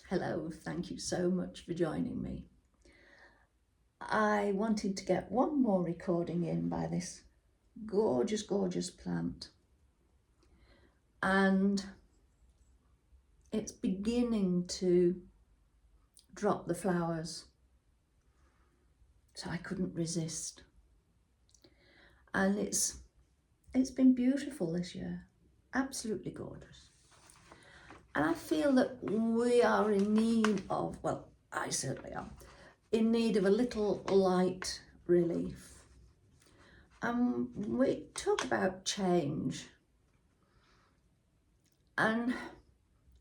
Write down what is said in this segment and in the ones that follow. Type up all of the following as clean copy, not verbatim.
Hello, thank you so much for joining me. I wanted to get one more recording in by this gorgeous, gorgeous plant. And it's beginning to drop the flowers. So I couldn't resist. And it's been beautiful this year, absolutely gorgeous. And I feel that we are in need of, well, I certainly am, in need of a little light relief. We talk about change, and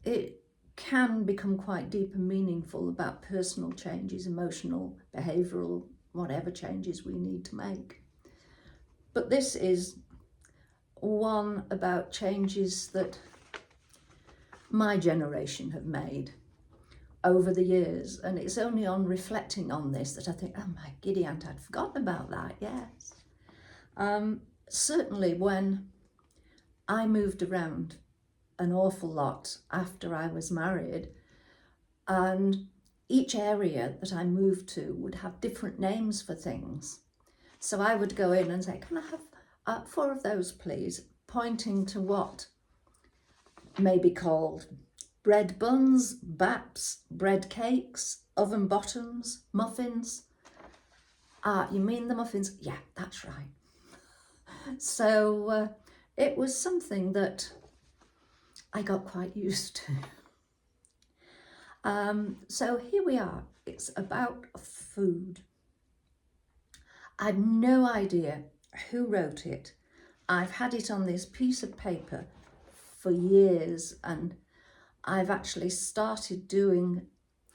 it can become quite deep and meaningful about personal changes, emotional, behavioural, whatever changes we need to make. But this is one about changes that my generation have made over the years, and it's only on reflecting on this that I think, oh my giddy aunt, I'd forgotten about that. Yes. Certainly when I moved around an awful lot after I was married, and each area that I moved to would have different names for things. So I would go in and say, can I have 4 of those please, pointing to what may be called bread buns, baps, bread cakes, oven bottoms, muffins. You mean the muffins? Yeah, that's right. So it was something that I got quite used to. So here we are. It's about food. I've no idea who wrote it. I've had it on this piece of paper for years, and I've actually started doing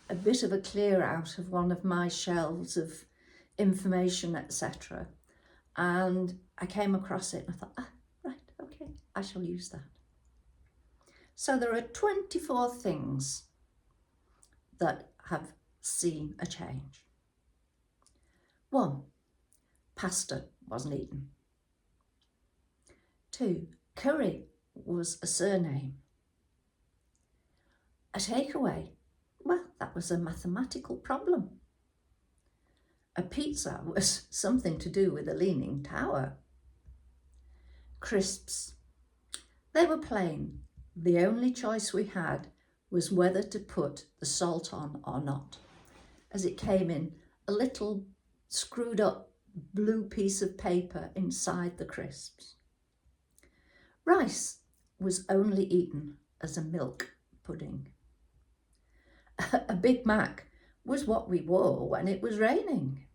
a bit of a clear out of one of my shelves of information, etc. And I came across it and I thought, right, okay, I shall use that. So there are 24 things that have seen a change. 1, pasta wasn't eaten. 2, curry was a surname. A takeaway, well, that was a mathematical problem. A pizza was something to do with a leaning tower. Crisps, they were plain. The only choice we had was whether to put the salt on or not, as it came in a little screwed up blue piece of paper inside the crisps. Rice was only eaten as a milk pudding. A Big Mac was what we wore when it was raining.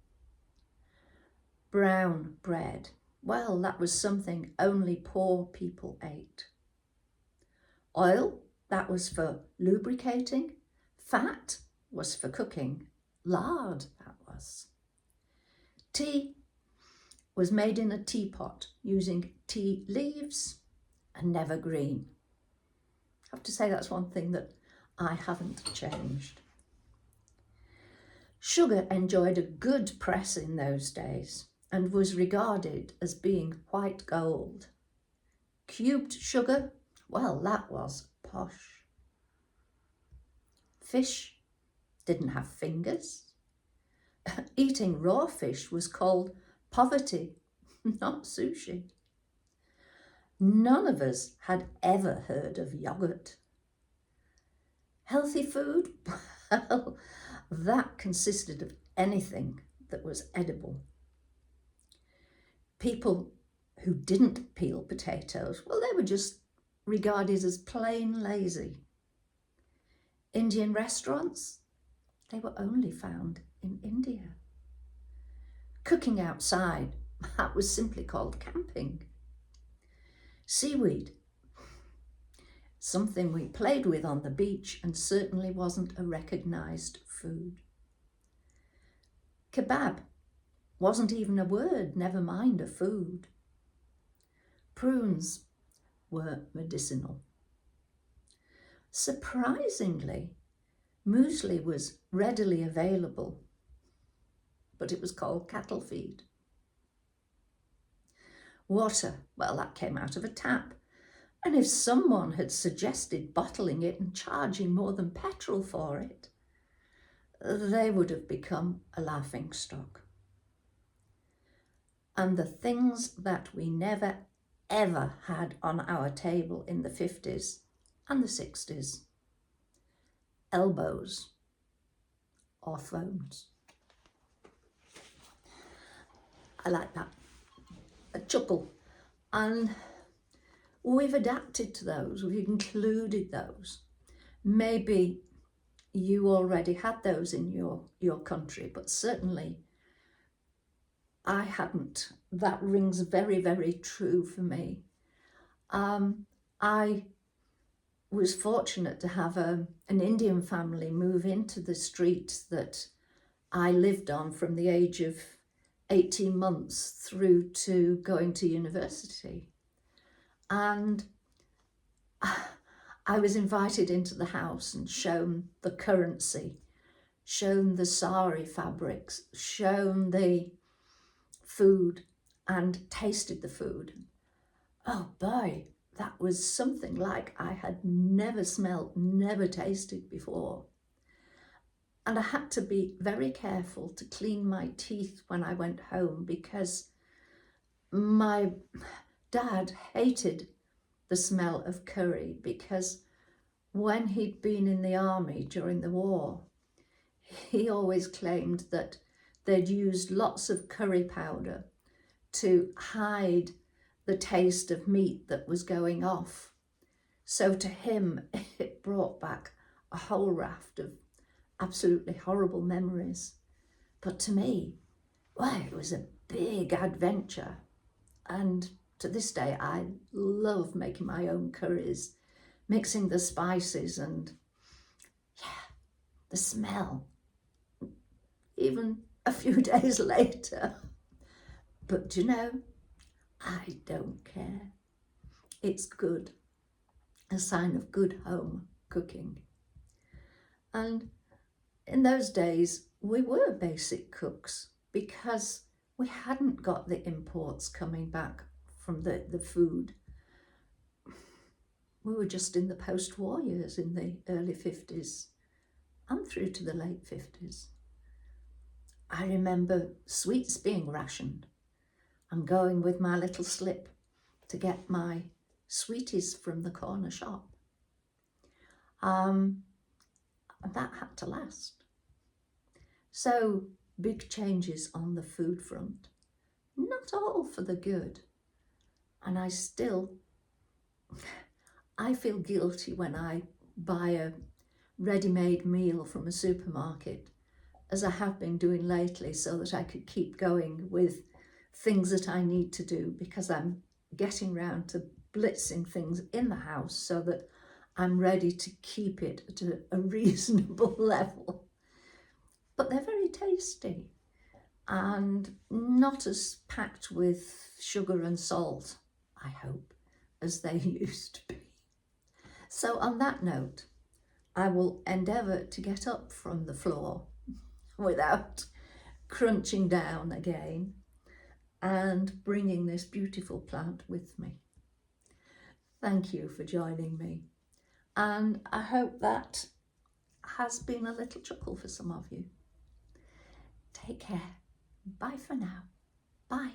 Brown bread, well, that was something only poor people ate. Oil, that was for lubricating. Fat was for cooking. Lard, that was. Tea was made in a teapot using tea leaves and never green. I have to say that's one thing that I haven't changed. Sugar enjoyed a good press in those days and was regarded as being white gold. Cubed sugar, well, that was posh. Fish didn't have fingers. Eating raw fish was called poverty, not sushi. None of us had ever heard of yogurt. Healthy food, well, that consisted of anything that was edible. People who didn't peel potatoes, well, they were just regarded as plain lazy. Indian restaurants, they were only found in India. Cooking outside, that was simply called camping. Seaweed, something we played with on the beach and certainly wasn't a recognised food. Kebab wasn't even a word, never mind a food. Prunes were medicinal. Surprisingly, muesli was readily available, but it was called cattle feed. Water, well, that came out of a tap, And if someone had suggested bottling it and charging more than petrol for it, they would have become a laughing stock. And the things that we never ever had on our table in the 50s and the 60s, elbows or phones. I like that. A chuckle. And we've adapted to those, we've included those. Maybe you already had those in your country, but certainly I hadn't. That rings very, very true for me. I was fortunate to have an Indian family move into the street that I lived on from the age of 18 months through to going to university. And I was invited into the house and shown the currency, shown the sari fabrics, shown the food and tasted the food. Oh boy, that was something like I had never smelled, never tasted before. And I had to be very careful to clean my teeth when I went home because my dad hated the smell of curry, because when he'd been in the army during the war, he always claimed that they'd used lots of curry powder to hide the taste of meat that was going off. So to him, it brought back a whole raft of absolutely horrible memories. But to me, well, it was a big adventure. And to this day, I love making my own curries, mixing the spices and, yeah, the smell, even a few days later. But you know, I don't care. It's good, a sign of good home cooking. And in those days, we were basic cooks because we hadn't got the imports coming back from the food. We were just in the post-war years, in the early 50s and through to the late 50s. I remember sweets being rationed and going with my little slip to get my sweeties from the corner shop. And that had to last. So big changes on the food front, not all for the good. And I feel guilty when I buy a ready-made meal from a supermarket, as I have been doing lately, so that I could keep going with things that I need to do, because I'm getting round to blitzing things in the house so that I'm ready to keep it at a reasonable level. But they're very tasty and not as packed with sugar and salt, I hope, as they used to be. So on that note, I will endeavour to get up from the floor without crunching down again and bringing this beautiful plant with me. Thank you for joining me, and I hope that has been a little chuckle for some of you. Take care. Bye for now. Bye.